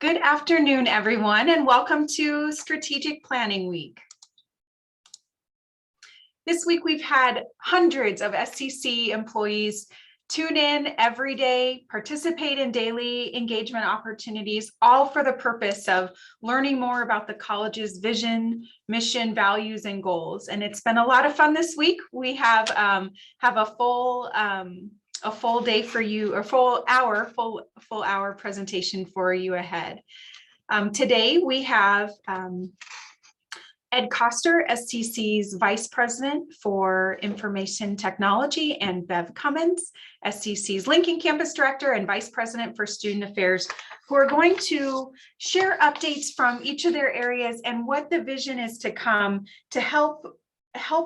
Good afternoon, everyone, and welcome to Strategic Planning Week. This week, we've had hundreds of SCC employees tune in every day, participate in daily engagement opportunities, all for the purpose of learning more about the college's vision, mission, values, and goals. And it's been a lot of fun this week. We have a full day for you, or full hour presentation for you ahead. Today we have Ed Koster, SCC's Vice President for Information Technology, and Bev Cummins, SCC's Lincoln Campus Director and Vice President for Student Affairs, who are going to share updates from each of their areas and what the vision is to come to help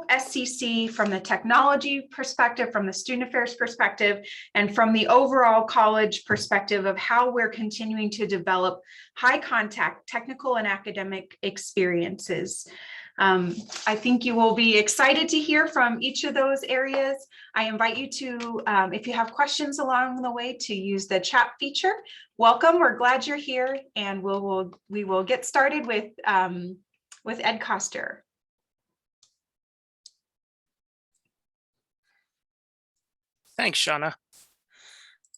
SCC from the technology perspective, from the student affairs perspective, and from the overall college perspective of how we're continuing to develop high contact technical and academic experiences. I think you will be excited to hear from each of those areas. I invite you to, if you have questions along the way, to use the chat feature. Welcome, we're glad you're here, and we will get started with Ed Koster. Thanks, Shauna.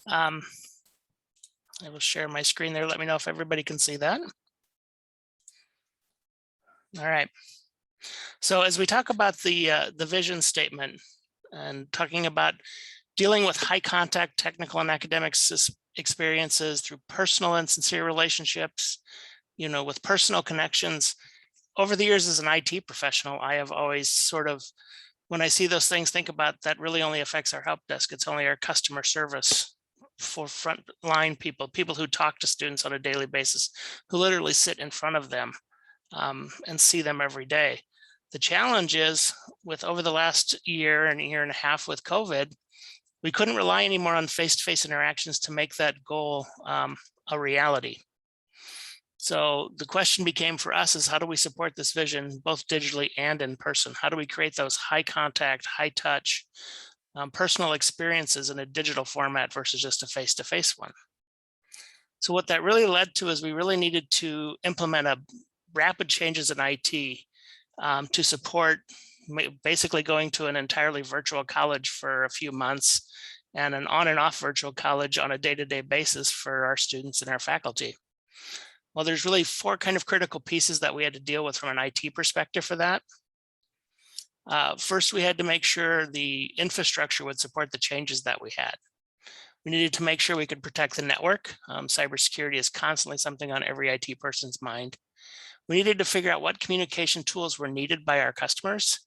I will share my screen there. Let me know if everybody can see that. All right. So as we talk about the vision statement and talking about dealing with high contact technical and academic experiences through personal and sincere relationships, with personal connections. Over the years as an IT professional, I have always sort of, when I see those things, think about that really only affects our help desk. It's only our customer service for frontline people who talk to students on a daily basis, who literally sit in front of them and see them every day. The challenge is with over the last year and a half with COVID, we couldn't rely anymore on face-to-face interactions to make that goal a reality. So the question became for us is, how do we support this vision both digitally and in person? How do we create those high contact, high touch, personal experiences in a digital format versus just a face-to-face one? So what that really led to is we really needed to implement rapid changes in IT to support basically going to an entirely virtual college for a few months and an on and off virtual college on a day-to-day basis for our students and our faculty. Well, there's really four kind of critical pieces that we had to deal with from an IT perspective for that. First, we had to make sure the infrastructure would support the changes that we had. We needed to make sure we could protect the network. Cybersecurity is constantly something on every IT person's mind. We needed to figure out what communication tools were needed by our customers.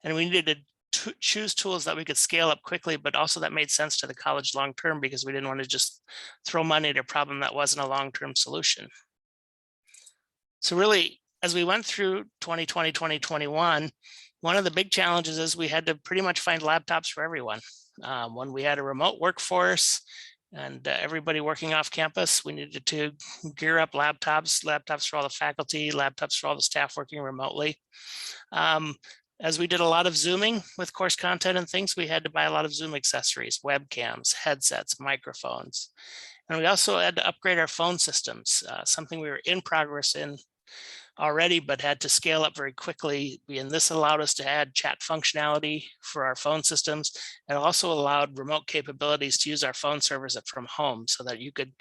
And we needed to choose tools that we could scale up quickly, but also that made sense to the college long-term, because we didn't want to just throw money at a problem that wasn't a long-term solution. So really, as we went through 2020, 2021, one of the big challenges is we had to pretty much find laptops for everyone. When we had a remote workforce and everybody working off campus, we needed to gear up laptops for all the faculty, laptops for all the staff working remotely. As we did a lot of Zooming with course content and things, we had to buy a lot of Zoom accessories, webcams, headsets, microphones. And we also had to upgrade our phone systems, something we were in progress in already, but had to scale up very quickly. And this allowed us to add chat functionality for our phone systems. And also allowed remote capabilities to use our phone servers from home so that you could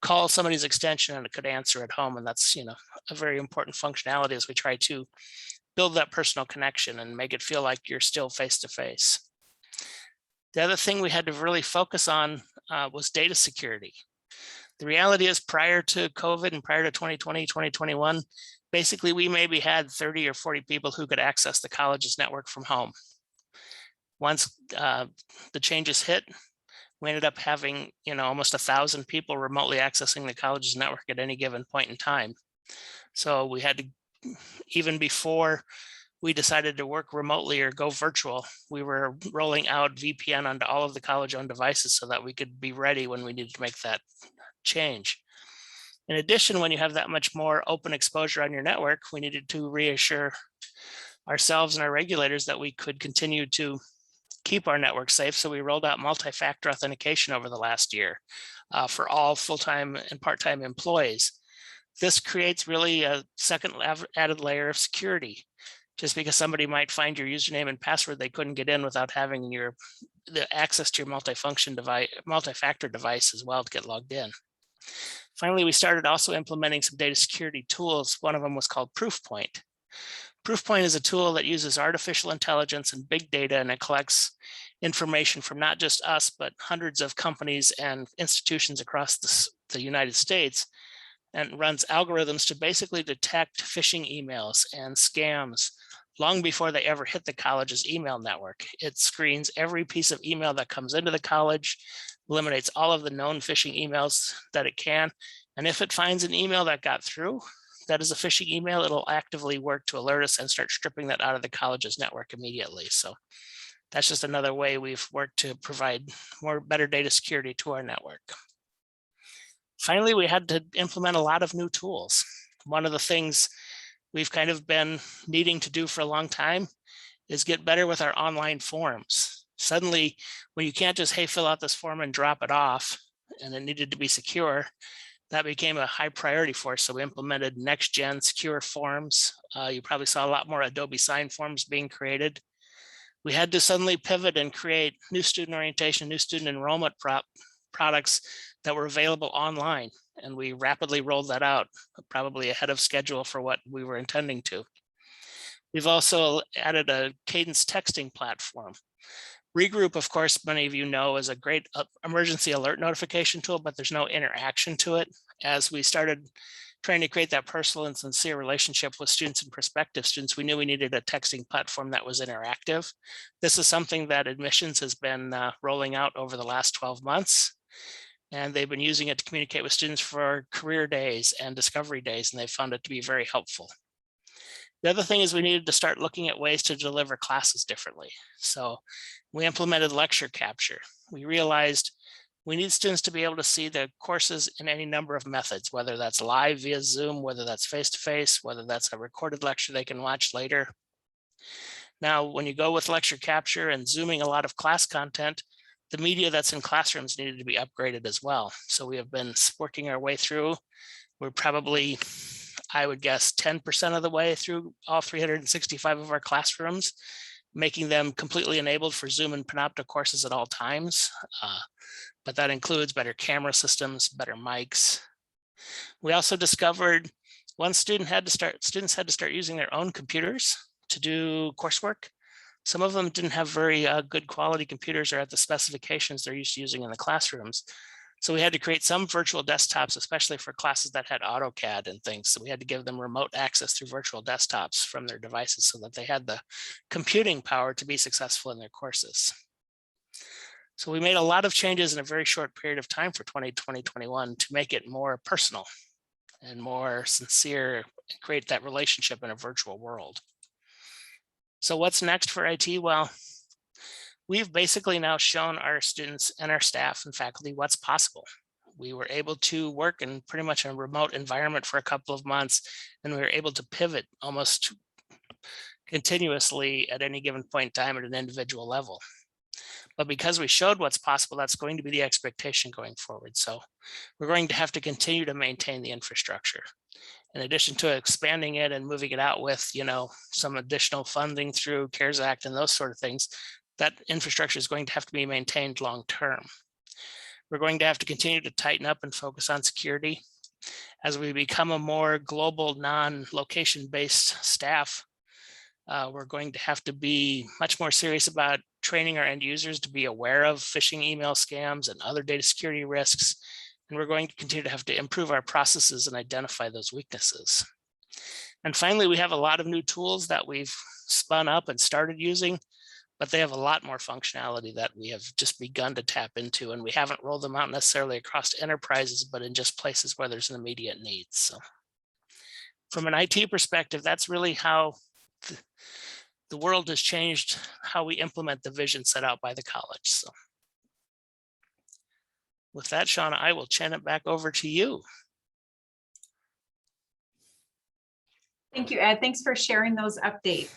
call somebody's extension and it could answer at home. And that's, a very important functionality as we try to build that personal connection and make it feel like you're still face-to-face. The other thing we had to really focus on was data security. The reality is, prior to COVID and prior to 2020, 2021, basically we maybe had 30 or 40 people who could access the college's network from home. Once the changes hit, we ended up having, almost 1,000 people remotely accessing the college's network at any given point in time. So we had to, even before we decided to work remotely or go virtual, we were rolling out VPN onto all of the college-owned devices so that we could be ready when we needed to make that change. In addition, when you have that much more open exposure on your network, we needed to reassure ourselves and our regulators that we could continue to keep our network safe. So we rolled out multi-factor authentication over the last year for all full-time and part-time employees. This creates really a second added layer of security. Just because somebody might find your username and password, they couldn't get in without having the access to your multi-factor device as well to get logged in. Finally, we started also implementing some data security tools. One of them was called Proofpoint. Proofpoint is a tool that uses artificial intelligence and big data, and it collects information from not just us, but hundreds of companies and institutions across the United States, and runs algorithms to basically detect phishing emails and scams long before they ever hit the college's email network. It screens every piece of email that comes into the college, eliminates all of the known phishing emails that it can, and if it finds an email that got through, that is a phishing email, it'll actively work to alert us and start stripping that out of the college's network immediately. So that's just another way we've worked to provide better data security to our network. Finally, we had to implement a lot of new tools. One of the things we've kind of been needing to do for a long time is get better with our online forms. Suddenly, when you can't just, hey, fill out this form and drop it off, and it needed to be secure, that became a high priority for us. So we implemented next-gen secure forms. You probably saw a lot more Adobe Sign forms being created. We had to suddenly pivot and create new student orientation, new student enrollment products that were available online. And we rapidly rolled that out, probably ahead of schedule for what we were intending to. We've also added a cadence texting platform. Regroup, of course, many of you know, is a great emergency alert notification tool, but there's no interaction to it. As we started trying to create that personal and sincere relationship with students and prospective students, we knew we needed a texting platform that was interactive. This is something that admissions has been rolling out over the last 12 months. And they've been using it to communicate with students for career days and discovery days, and they found it to be very helpful. The other thing is we needed to start looking at ways to deliver classes differently. So we implemented lecture capture. We realized we need students to be able to see the courses in any number of methods, whether that's live via Zoom, whether that's face-to-face, whether that's a recorded lecture they can watch later. Now, when you go with lecture capture and zooming a lot of class content, the media that's in classrooms needed to be upgraded as well. So we have been working our way through. We're probably, I would guess, 10% of the way through all 365 of our classrooms, making them completely enabled for Zoom and Panopto courses at all times. But that includes better camera systems, better mics. We also discovered students had to start using their own computers to do coursework. Some of them didn't have very good quality computers or at the specifications they're used to using in the classrooms. So we had to create some virtual desktops, especially for classes that had AutoCAD and things. So we had to give them remote access through virtual desktops from their devices so that they had the computing power to be successful in their courses. So we made a lot of changes in a very short period of time for 2020-2021 to make it more personal and more sincere and create that relationship in a virtual world. So what's next for IT? Well, we've basically now shown our students and our staff and faculty what's possible. We were able to work in pretty much a remote environment for a couple of months, and we were able to pivot almost continuously at any given point in time at an individual level. But because we showed what's possible, that's going to be the expectation going forward. So we're going to have to continue to maintain the infrastructure. In addition to expanding it and moving it out with, some additional funding through CARES Act and those sort of things, that infrastructure is going to have to be maintained long term. We're going to have to continue to tighten up and focus on security. As we become a more global, non-location based staff, we're going to have to be much more serious about training our end users to be aware of phishing email scams and other data security risks. And we're going to continue to have to improve our processes and identify those weaknesses. And finally, we have a lot of new tools that we've spun up and started using, but they have a lot more functionality that we have just begun to tap into, and we haven't rolled them out necessarily across enterprises, but in just places where there's an immediate need. So from an IT perspective, that's really how the world has changed how we implement the vision set out by the college. So with that, Shauna, I will turn it back over to you. Thank you, Ed. Thanks for sharing those updates.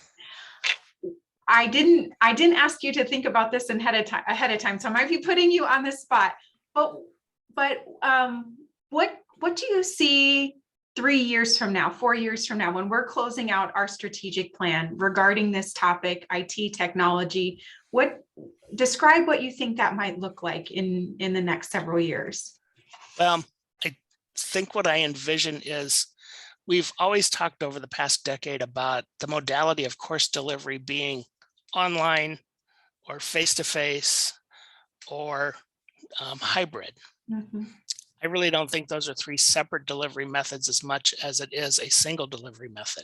I didn't ask you to think about this ahead of time, so I might be putting you on the spot. But what do you see 3 years from now, 4 years from now, when we're closing out our strategic plan regarding this topic, IT technology, describe what you think that might look like in the next several years? I think what I envision is we've always talked over the past decade about the modality of course delivery being online or face-to-face or hybrid. Mm-hmm. I really don't think those are three separate delivery methods as much as it is a single delivery method.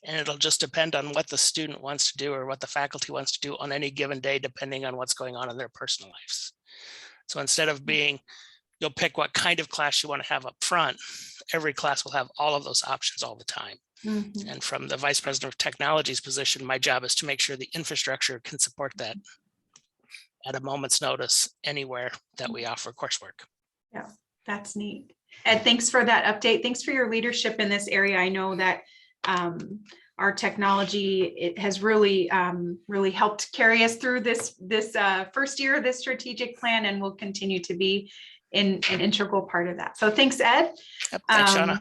And it'll just depend on what the student wants to do or what the faculty wants to do on any given day, depending on what's going on in their personal lives. So instead of being, you'll pick what kind of class you want to have up front, every class will have all of those options all the time. Mm-hmm. And from the Vice President of Technology's position, my job is to make sure the infrastructure can support that at a moment's notice anywhere that we offer coursework. Yeah, that's neat. Ed, thanks for that update. Thanks for your leadership in this area. I know that our technology, it has really helped carry us through this first year of this strategic plan, and will continue to be an integral part of that. So thanks, Ed. Yep, thanks, Shauna.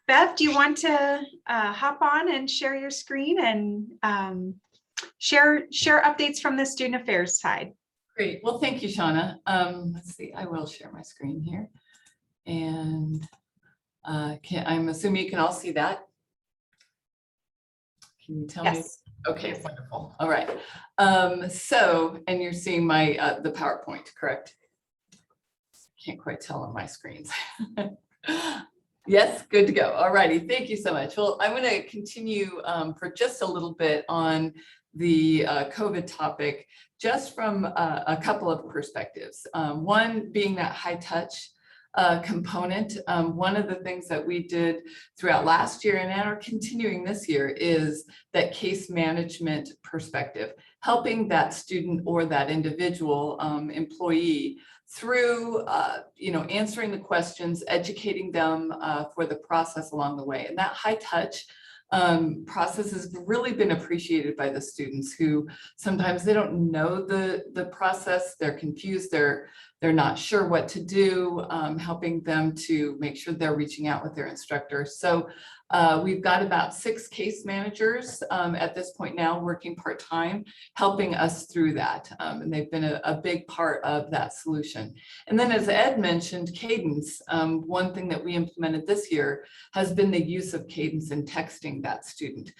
Bev, do you want to hop on and share your screen and share updates from the student affairs side? Great. Well, thank you, Shauna. Let's see, I will share my screen here. And I'm assuming you can all see that. Can you tell me? Okay, yes. Wonderful. All right. And you're seeing my the PowerPoint, correct? Can't quite tell on my screens. Yes, good to go. All righty. Thank you so much. Well, I'm going to continue for just a little bit on the COVID topic, just from a couple of perspectives. One being that high touch component. One of the things that we did throughout last year and are continuing this year is that case management perspective, helping that student or that individual employee through answering the questions, educating them for the process along the way. And that high touch process has really been appreciated by the students, who sometimes they don't know the process, they're confused, they're not sure what to do, helping them to make sure they're reaching out with their instructor. So we've got about 6 case managers at this point now working part-time, helping us through that. And they've been a big part of that solution. And then, as Ed mentioned, Cadence, one thing that we implemented this year has been the use of Cadence in texting that student.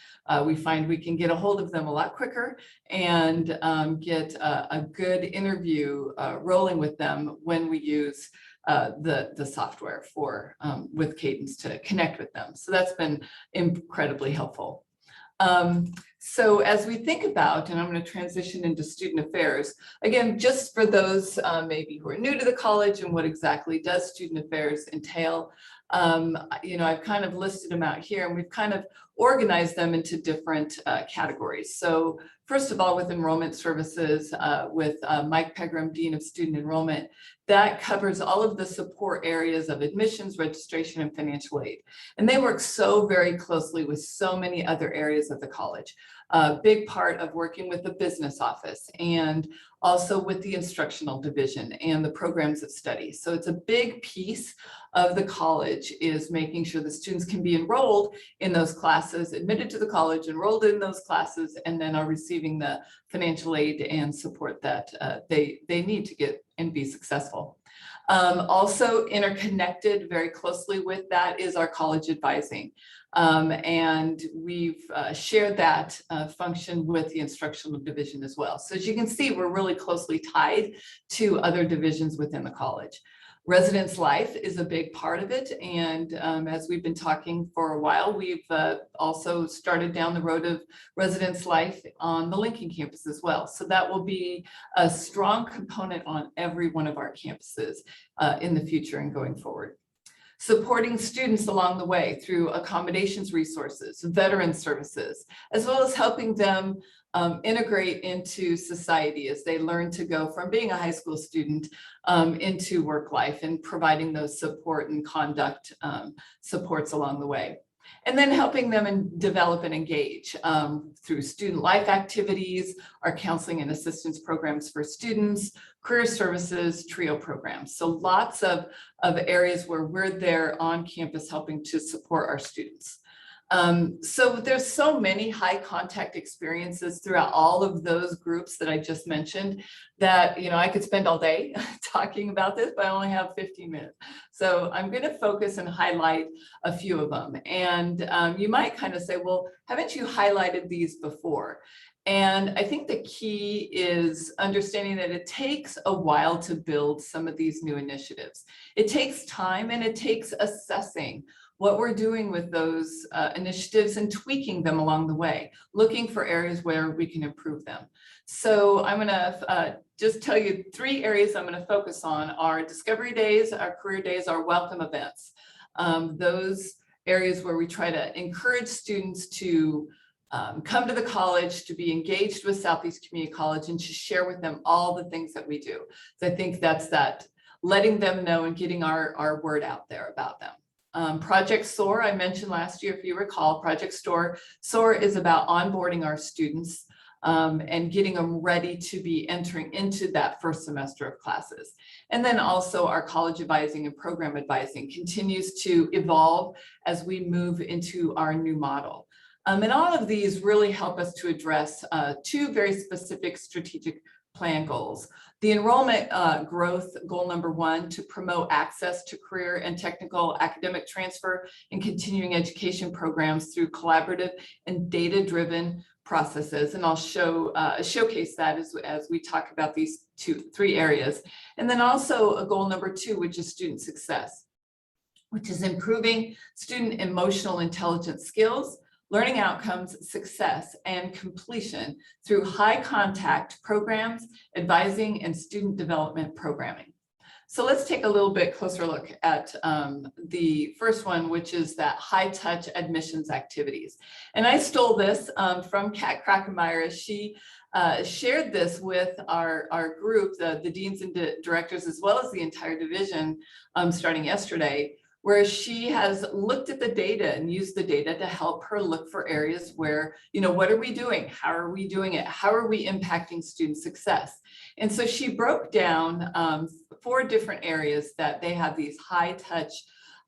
We find we can get a hold of them a lot quicker and get a good interview rolling with them when we use the software for with Cadence to connect with them. So that's been incredibly helpful. So as we think about, and I'm going to transition into student affairs, again, just for those maybe who are new to the college and what exactly does student affairs entail, I've kind of listed them out here, and we've kind of organized them into different categories. So first of all, with enrollment services, with Mike Pegram, Dean of Student Enrollment, that covers all of the support areas of admissions, registration, and financial aid. And they work so very closely with so many other areas of the college. A big part of working with the business office and also with the instructional division and the programs of study. So it's a big piece of the college, is making sure the students can be enrolled in those classes, admitted to the college, enrolled in those classes, and then are receiving the financial aid and support that they need to get and be successful. Also interconnected very closely with that is our college advising. And we've shared that function with the instructional division as well. So as you can see, we're really closely tied to other divisions within the college. Residence life is a big part of it. And as we've been talking for a while, we've also started down the road of residence life on the Lincoln campus as well. So that will be a strong component on every one of our campuses in the future and going forward. Supporting students along the way through accommodations resources, veteran services, as well as helping them integrate into society as they learn to go from being a high school student into work life, and providing those support and conduct supports along the way. And then helping them develop and engage through student life activities, our counseling and assistance programs for students, career services, TRIO programs. So lots of areas where we're there on campus helping to support our students. So there's so many high contact experiences throughout all of those groups that I just mentioned that, you know, I could spend all day talking about this, but I only have 15 minutes. So I'm going to focus and highlight a few of them. And you might kind of say, well, haven't you highlighted these before? And I think the key is understanding that it takes a while to build some of these new initiatives. It takes time and it takes assessing what we're doing with those initiatives and tweaking them along the way, looking for areas where we can improve them. So I'm going to just tell you 3 areas I'm going to focus on: our discovery days, our career days, our welcome events. Those areas where we try to encourage students to come to the college, to be engaged with Southeast Community College, and to share with them all the things that we do. So I think that's that, letting them know and getting our word out there about them. Project Soar, I mentioned last year, if you recall, Project Soar is about onboarding our students and getting them ready to be entering into that first semester of classes. And then also our college advising and program advising continues to evolve as we move into our new model. And all of these really help us to address 2 very specific strategic plan goals. The enrollment growth goal number 1, to promote access to career and technical academic transfer and continuing education programs through collaborative and data-driven processes. And I'll showcase that as we talk about these 3 areas. And then also a goal number 2, which is student success, which is improving student emotional intelligence skills, learning outcomes, success, and completion through high contact programs, advising, and student development programming. So let's take a little bit closer look at the first one, which is that high touch admissions activities. And I stole this from Kat Krakenmeyer. She shared this with our group, the deans and directors, as well as the entire division starting yesterday, where she has looked at the data and used the data to help her look for areas where, you know, what are we doing? How are we doing it? How are we impacting student success? And so she broke down 4 different areas that they have these high touch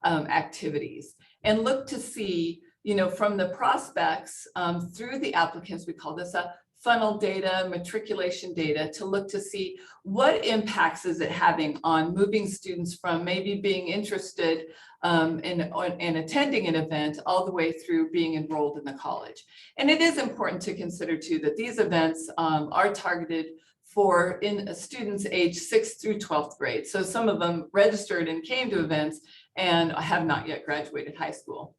activities, and looked to see, you know, from the prospects through the applicants, we call this a funnel data, matriculation data, to look to see what impacts is it having on moving students from maybe being interested in attending an event all the way through being enrolled in the college. And it is important to consider too that these events are targeted for students age 6th through 12th grade. So some of them registered and came to events and have not yet graduated high school.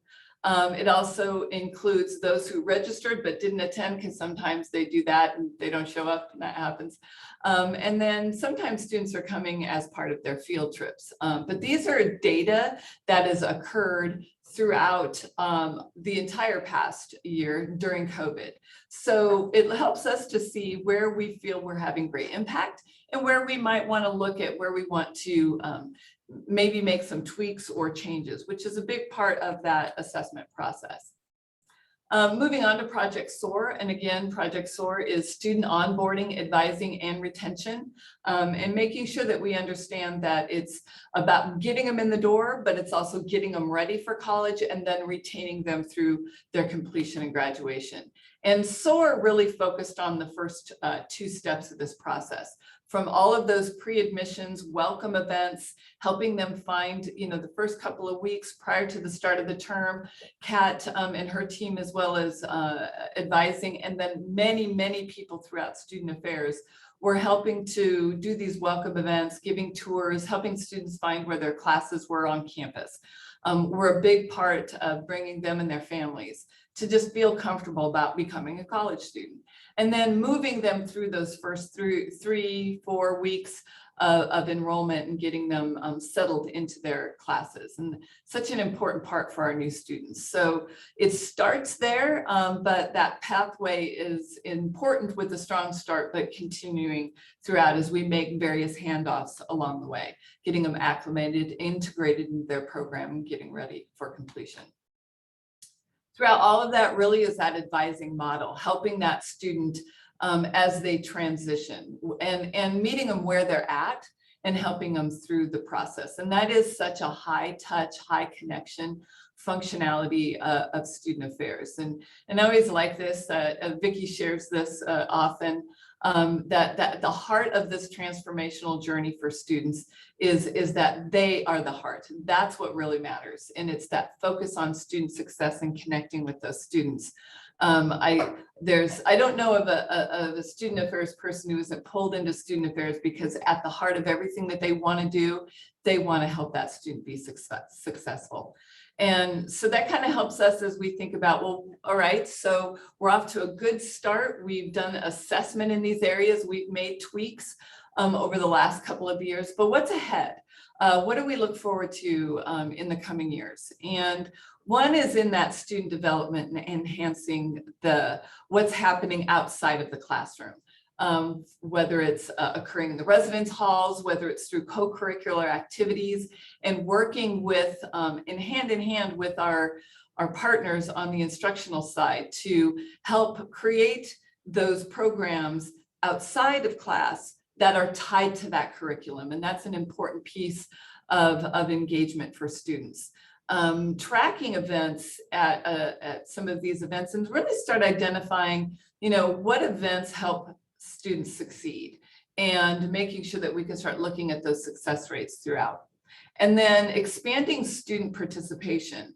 It also includes those who registered but didn't attend, because sometimes they do that and they don't show up, and that happens. And then sometimes students are coming as part of their field trips. But these are data that has occurred throughout the entire past year during COVID. So it helps us to see where we feel we're having great impact and where we might want to look at where we want to maybe make some tweaks or changes, which is a big part of that assessment process. Moving on to Project Soar. And again, Project Soar is student onboarding, advising, and retention, and making sure that we understand that it's about getting them in the door, but it's also getting them ready for college and then retaining them through their completion and graduation. And Soar really focused on the first 2 steps of this process. From all of those pre-admissions, welcome events, helping them find, you know, the first couple of weeks prior to the start of the term, Kat and her team, as well as advising, and then many people throughout student affairs were helping to do these welcome events, giving tours, helping students find where their classes were on campus. We're a big part of bringing them and their families to just feel comfortable about becoming a college student. And then moving them through those first 3-4 weeks of enrollment and getting them settled into their classes. And such an important part for our new students. So it starts there, but that pathway is important with a strong start, but continuing throughout as we make various handoffs along the way, getting them acclimated, integrated into their program, and getting ready for completion. throughout all of that really is that advising model, helping that student as they transition and meeting them where they're at and helping them through the process. And that is such a high touch, high connection functionality of student affairs. And I always like this, Vicki shares this often, that the heart of this transformational journey for students is that they are the heart. That's what really matters. And it's that focus on student success and connecting with those students. I don't know of a student affairs person who isn't pulled into student affairs because at the heart of everything that they want to do, they want to help that student be successful. And so that kind of helps us as we think about, well, all right, so we're off to a good start. We've done assessment in these areas. We've made tweaks over the last couple of years, but what's ahead? What do we look forward to in the coming years? And one is in that student development and enhancing what's happening outside of the classroom. Whether it's occurring in the residence halls, whether it's through co-curricular activities, and working with hand in hand with our partners on the instructional side to help create those programs outside of class that are tied to that curriculum. And that's an important piece of engagement for students. Tracking events at some of these events and really start identifying, what events help students succeed and making sure that we can start looking at those success rates throughout. And then expanding student participation.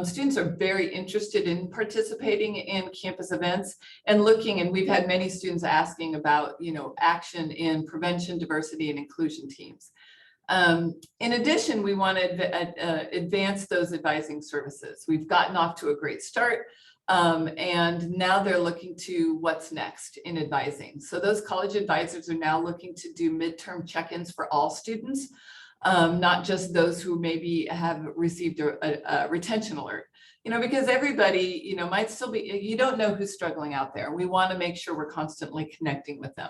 Students are very interested in participating in campus events and we've had many students asking about, action in prevention, diversity, and inclusion teams. In addition, we want to advance those advising services. We've gotten off to a great start. And now they're looking to what's next in advising. So those college advisors are now looking to do midterm check-ins for all students, not just those who maybe have received a retention alert, because everybody, might still be, you don't know who's struggling out there. We want to make sure we're constantly connecting with them.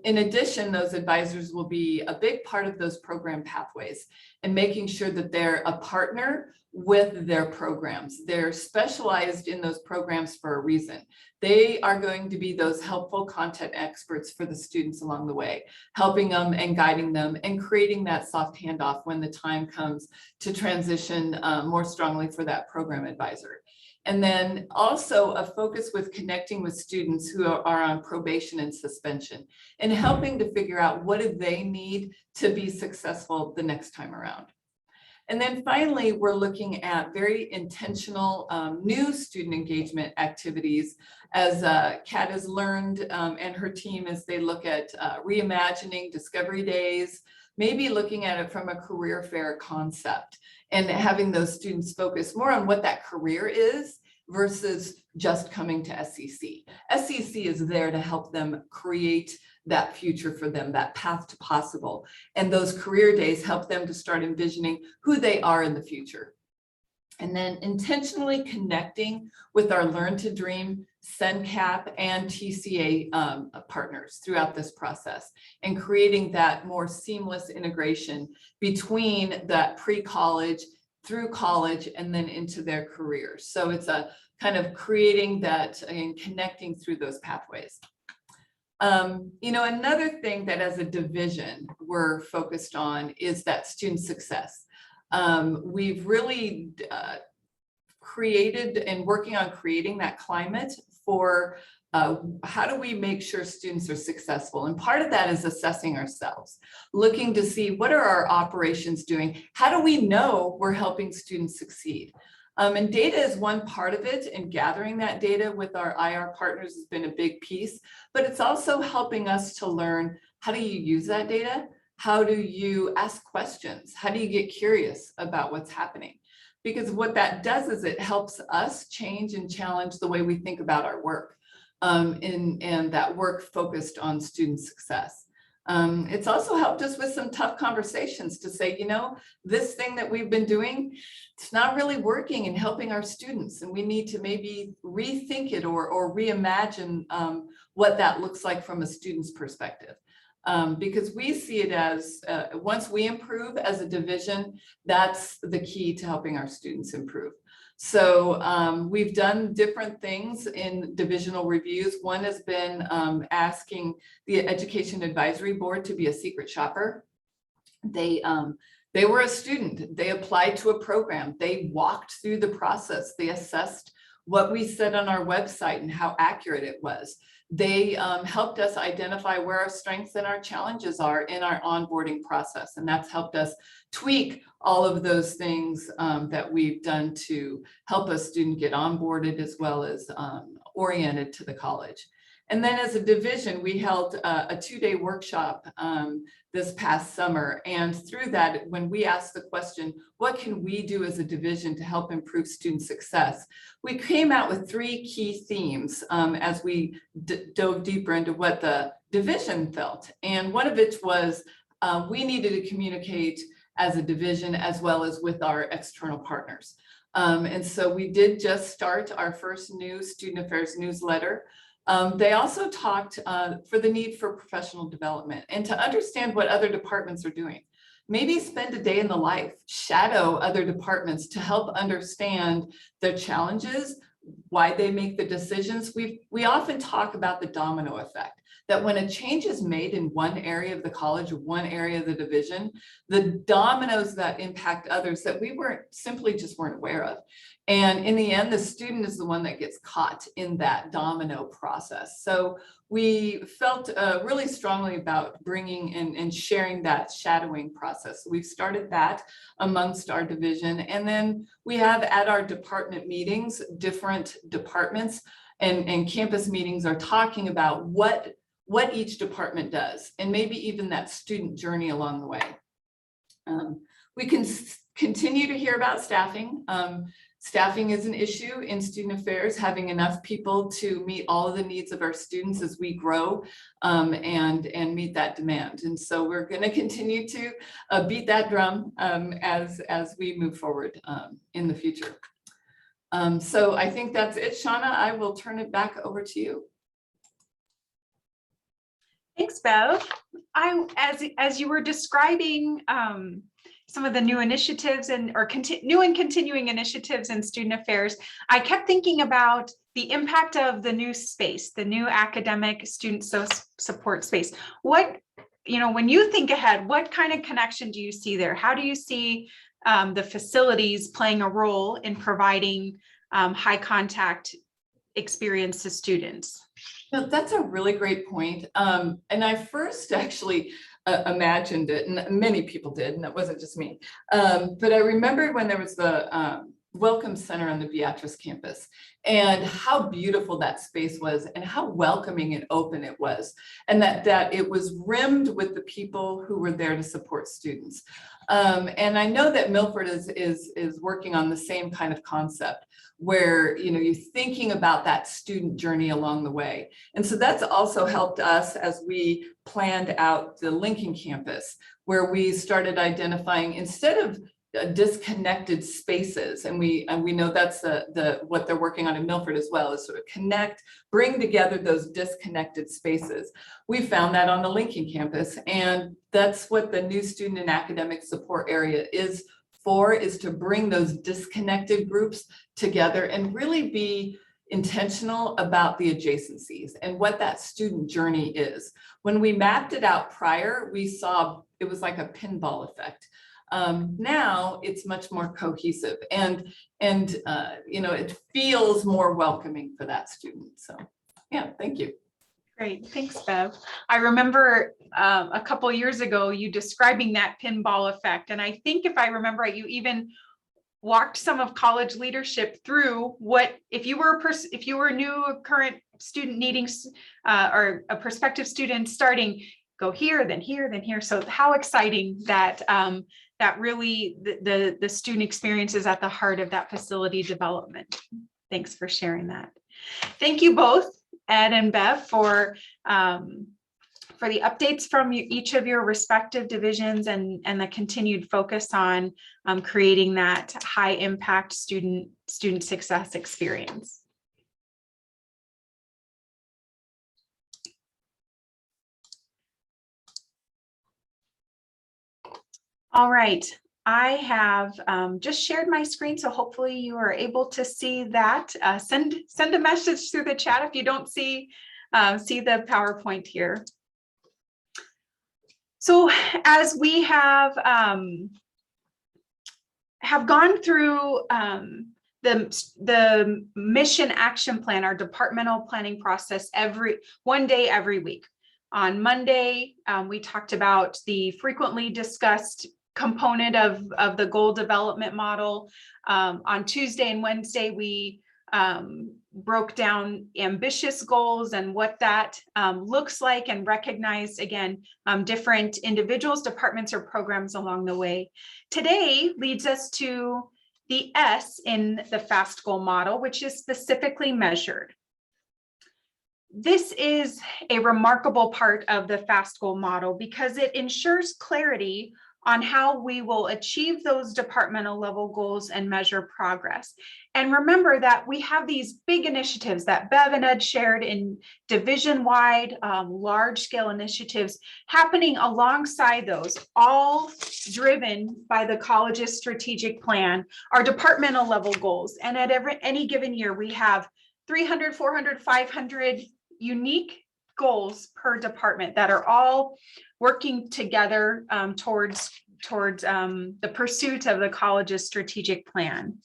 In addition, those advisors will be a big part of those program pathways and making sure that they're a partner with their programs. They're specialized in those programs for a reason. They are going to be those helpful content experts for the students along the way, helping them and guiding them and creating that soft handoff when the time comes to transition more strongly for that program advisor. And then also a focus with connecting with students who are on probation and suspension and helping to figure out what do they need to be successful the next time around. And then finally, we're looking at very intentional new student engagement activities as Kat has learned and her team as they look at reimagining discovery days, maybe looking at it from a career fair concept and having those students focus more on what that career is versus just coming to SCC. SCC is there to help them create that future for them, that path to possible. And those career days help them to start envisioning who they are in the future. And then intentionally connecting with our Learn to Dream, CENCAP, and TCA partners throughout this process and creating that more seamless integration between that pre-college, through college, and then into their careers. So it's a kind of creating that and connecting through those pathways. Another thing that as a division we're focused on is that student success. We've really created and working on creating that climate for how do we make sure students are successful? And part of that is assessing ourselves, looking to see what are our operations doing? How do we know we're helping students succeed? And data is one part of it, and gathering that data with our IR partners has been a big piece, but it's also helping us to learn how do you use that data? How do you ask questions? How do you get curious about what's happening? Because what that does is it helps us change and challenge the way we think about our work and that work focused on student success. It's also helped us with some tough conversations to say, this thing that we've been doing, it's not really working and helping our students. And we need to maybe rethink it or reimagine what that looks like from a student's perspective. Because we see it as once we improve as a division, that's the key to helping our students improve. So we've done different things in divisional reviews. One has been asking the Education Advisory Board to be a secret shopper. They were a student. They applied to a program. They walked through the process. They assessed what we said on our website and how accurate it was. They helped us identify where our strengths and our challenges are in our onboarding process. And that's helped us tweak all of those things that we've done to help a student get onboarded as well as oriented to the college. And then as a division, we held a 2-day workshop this past summer. And through that, when we asked the question, what can we do as a division to help improve student success? We came out with 3 key themes as we dove deeper into what the division felt. And one of it was we needed to communicate as a division as well as with our external partners. And so we did just start our first new student affairs newsletter. They also talked for the need for professional development and to understand what other departments are doing. Maybe spend a day in the life, shadow other departments to help understand their challenges, why they make the decisions. We often talk about the domino effect, that when a change is made in one area of the college or one area of the division, the dominoes that impact others that we simply weren't aware of. And in the end, the student is the one that gets caught in that domino process. So we felt really strongly about bringing and sharing that shadowing process. So we've started that amongst our division. And then we have at our department meetings, different departments and campus meetings are talking about what each department does, and maybe even that student journey along the way. We can continue to hear about staffing. Staffing is an issue in student affairs, having enough people to meet all of the needs of our students as we grow and meet that demand. And so we're going to continue to beat that drum as we move forward in the future. So I think that's it, Shauna. I will turn it back over to you. Thanks, Bev. As you were describing some of the new initiatives new and continuing initiatives in student affairs, I kept thinking about the impact of the new space, the new academic student support space. When you think ahead, what kind of connection do you see there? How do you see the facilities playing a role in providing high contact experience to students? No, that's a really great point. And I first actually imagined it, and many people did, and that wasn't just me. But I remembered when there was the Welcome Center on the Beatrice campus and how beautiful that space was and how welcoming and open it was. And that it was rimmed with the people who were there to support students. And I know that Milford is working on the same kind of concept where you're thinking about that student journey along the way. And so that's also helped us as we planned out the Lincoln campus, where we started identifying, instead of disconnected spaces, and we know that's what they're working on in Milford as well, is sort of bring together those disconnected spaces. We found that on the Lincoln campus, and that's what the new student and academic support area is to bring those disconnected groups together and really be intentional about the adjacencies and what that student journey is. When we mapped it out prior, we saw it was like a pinball effect. Now it's much more cohesive and it feels more welcoming for that student. So yeah, thank you. Great, thanks, Bev. I remember a couple of years ago you describing that pinball effect, and I think if I remember right, you even walked some of college leadership through what if you were a current student needing or a prospective student starting, go here, then here, then here. So how exciting that that really the student experience is at the heart of that facility development. Thanks for sharing that. Thank you both, Ed and Bev, for the updates from each of your respective divisions and the continued focus on creating that high impact student success experience. All right, I have just shared my screen, so hopefully you are able to see that. Send a message through the chat if you don't see the PowerPoint here. So as we have gone through the mission action plan, our departmental planning process, one day every week. On Monday, we talked about the frequently discussed component of the goal development model. On Tuesday and Wednesday, we broke down ambitious goals and what that looks like, and recognized, again, different individuals, departments, or programs along the way. Today leads us to the S in the FAST goal model, which is specifically measured. This is a remarkable part of the FAST goal model because it ensures clarity on how we will achieve those departmental level goals and measure progress. And remember that we have these big initiatives that Bev and Ed shared in division-wide, large-scale initiatives happening alongside those, all driven by the college's strategic plan, our departmental level goals. And at any given year, we have 300, 400, 500 unique goals per department that are all working together towards the pursuit of the college's strategic plan.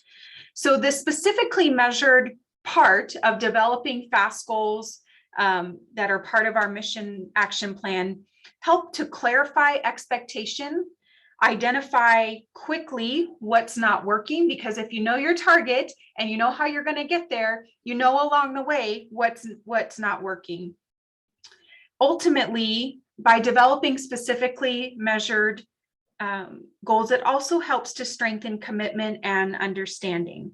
So the specifically measured part of developing FAST goals that are part of our mission action plan help to clarify expectation, identify quickly what's not working, because if you know your target and you know how you're going to get there, you know along the way what's not working. Ultimately, by developing specifically measured goals, it also helps to strengthen commitment and understanding.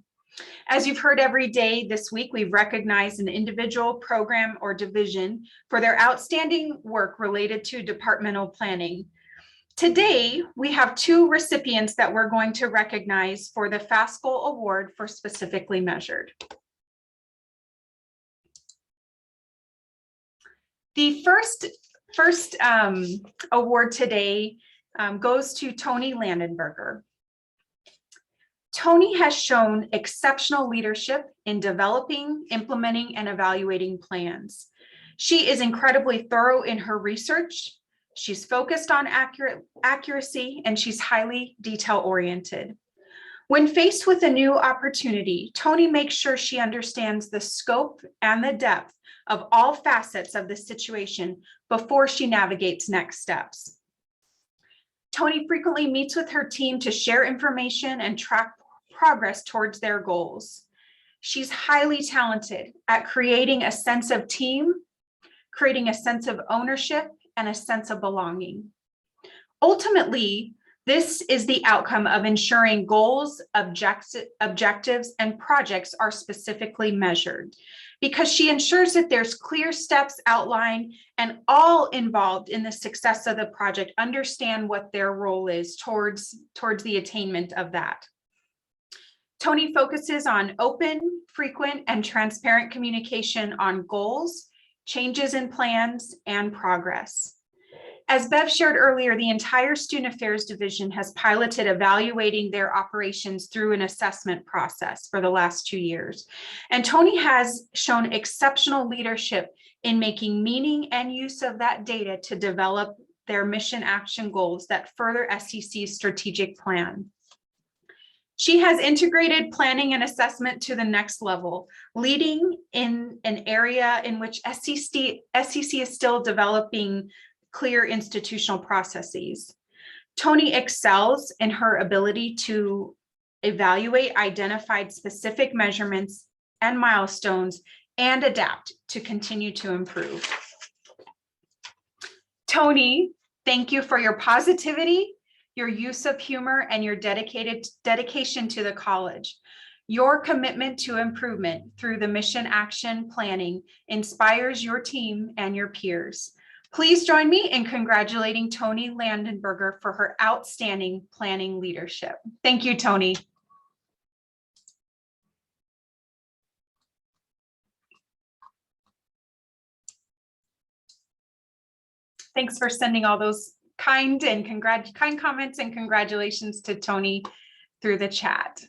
As you've heard every day this week, we've recognized an individual, program, or division for their outstanding work related to departmental planning. Today, we have 2 recipients that we're going to recognize for the FAST Goal Award for specifically measured. The first award today goes to Tony Landenberger. Tony has shown exceptional leadership in developing, implementing, and evaluating plans. She is incredibly thorough in her research. She's focused on accuracy, and she's highly detail-oriented. When faced with a new opportunity, Tony makes sure she understands the scope and the depth of all facets of the situation before she navigates next steps. Tony frequently meets with her team to share information and track progress towards their goals. She's highly talented at creating a sense of team, creating a sense of ownership, and a sense of belonging. Ultimately, this is the outcome of ensuring goals, objectives, and projects are specifically measured, because she ensures that there's clear steps outlined and all involved in the success of the project understand what their role is towards the attainment of that. Tony focuses on open, frequent, and transparent communication on goals, changes in plans, and progress. As Bev shared earlier, the entire Student Affairs Division has piloted evaluating their operations through an assessment process for the last 2 years. And Tony has shown exceptional leadership in making meaning and use of that data to develop their mission action goals that further SCC's strategic plan. She has integrated planning and assessment to the next level, leading in an area in which SCC is still developing clear institutional processes. Tony excels in her ability to evaluate identified specific measurements and milestones and adapt to continue to improve. Tony, thank you for your positivity, your use of humor, and your dedication to the college. Your commitment to improvement through the mission action planning inspires your team and your peers. Please join me in congratulating Tony Landenberger for her outstanding planning leadership. Thank you, Tony. Thanks for sending all those kind comments and congratulations to Tony through the chat.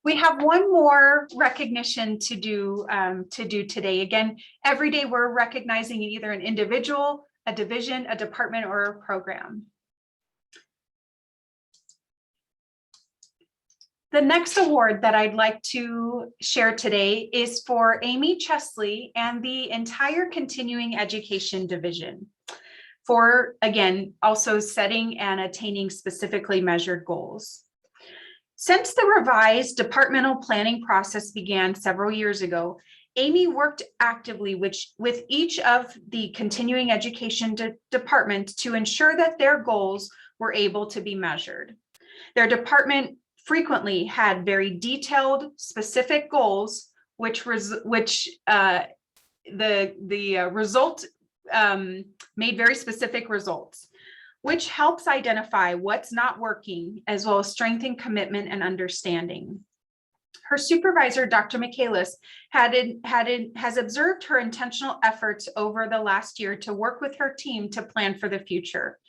We have one more recognition to do today. Again, every day we're recognizing either an individual, a division, a department, or a program. The next award that I'd like to share today is for Amy Chesley and the entire continuing education division for, again, also setting and attaining specifically measured goals. Since the revised departmental planning process began several years ago, Amy worked actively with each of the continuing education departments to ensure that their goals were able to be measured. Their department frequently had very detailed, specific goals, which the result made very specific results, which helps identify what's not working, as well as strengthen commitment and understanding. Her supervisor, Dr. Michaelis, has observed her intentional efforts over the last year to work with her team to plan for the future.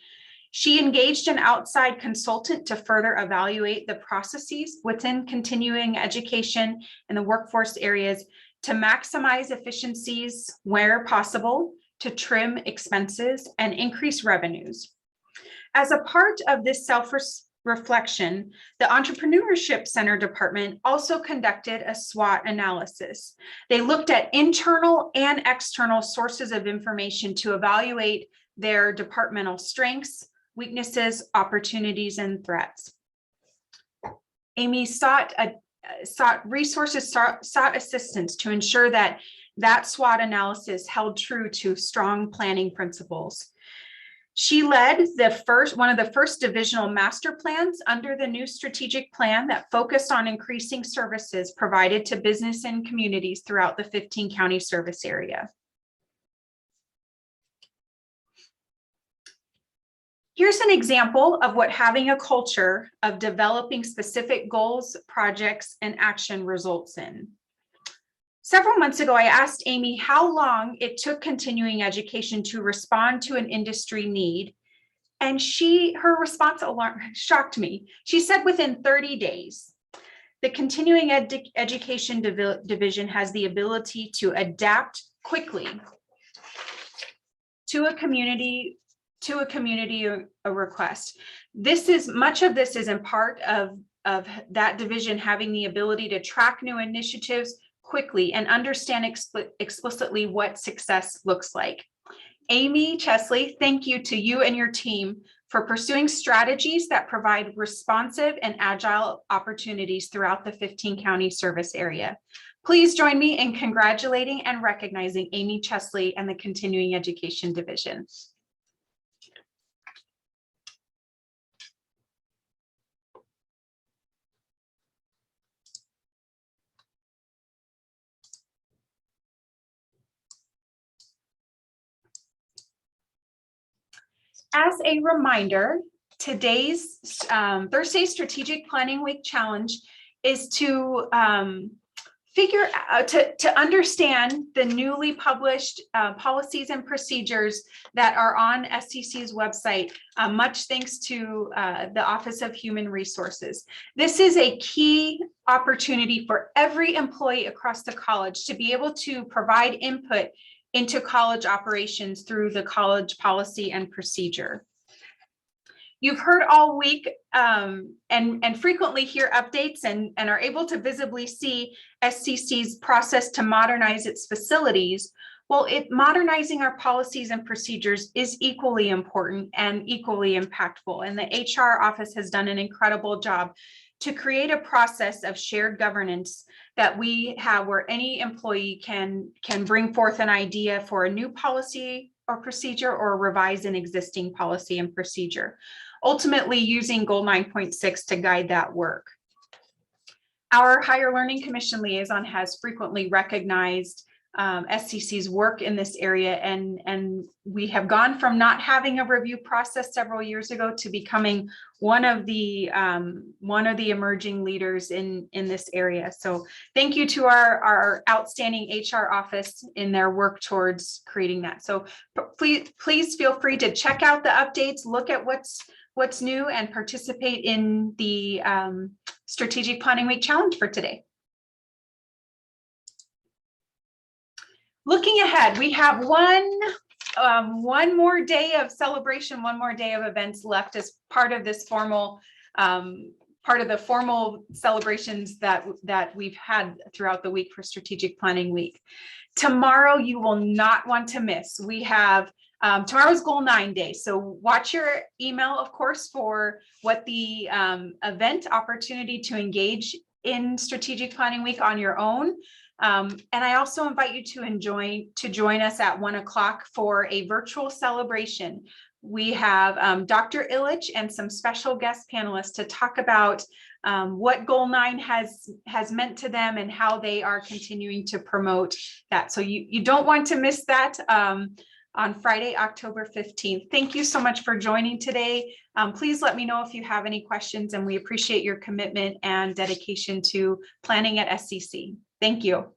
She engaged an outside consultant to further evaluate the processes within continuing education and the workforce areas to maximize efficiencies where possible, to trim expenses and increase revenues. As a part of this self-reflection, the Entrepreneurship Center department also conducted a SWOT analysis. They looked at internal and external sources of information to evaluate their departmental strengths, weaknesses, opportunities, and threats. Amy sought assistance to ensure that SWOT analysis held true to strong planning principles. She led one of the first divisional master plans under the new strategic plan that focused on increasing services provided to business and communities throughout the 15-county service area. Here's an example of what having a culture of developing specific goals, projects, and action results in. Several months ago, I asked Amy how long it took continuing education to respond to an industry need, and her response shocked me. She said within 30 days. The continuing education division has the ability to adapt quickly to a community request. Much of this is in part of that division having the ability to track new initiatives quickly and understand explicitly what success looks like. Amy Chesley, thank you to you and your team for pursuing strategies that provide responsive and agile opportunities throughout the 15-county service area. Please join me in congratulating and recognizing Amy Chesley and the Continuing Education Division. As a reminder, today's Thursday Strategic Planning Week Challenge is to understand the newly published policies and procedures that are on SCC's website, much thanks to the Office of Human Resources. This is a key opportunity for every employee across the college to be able to provide input into college operations through the college policy and procedure. You've heard all week and frequently hear updates and are able to visibly see SCC's process to modernize its facilities. Well, modernizing our policies and procedures is equally important and equally impactful. And the HR office has done an incredible job to create a process of shared governance that we have where any employee can bring forth an idea for a new policy or procedure or revise an existing policy and procedure, ultimately using Goal 9.6 to guide that work. Our Higher Learning Commission liaison has frequently recognized SCC's work in this area, and we have gone from not having a review process several years ago to becoming one of the emerging leaders in this area. So thank you to our outstanding HR office in their work towards creating that. So please feel free to check out the updates, look at what's new, and participate in the Strategic Planning Week Challenge for today. Looking ahead, we have one more day of celebration, one more day of events left as part of this formal, part of the formal celebrations that we've had throughout the week for Strategic Planning Week. Tomorrow, you will not want to miss. We have tomorrow's Goal 9 Day. So watch your email, of course, for what the event opportunity to engage in Strategic Planning Week on your own. And I also invite you to join us at 1 o'clock for a virtual celebration. We have Dr. Illich and some special guest panelists to talk about what Goal 9 has meant to them and how they are continuing to promote that. So you don't want to miss that on Friday, October 15th. Thank you so much for joining today. Please let me know if you have any questions, and we appreciate your commitment and dedication to planning at SCC. Thank you.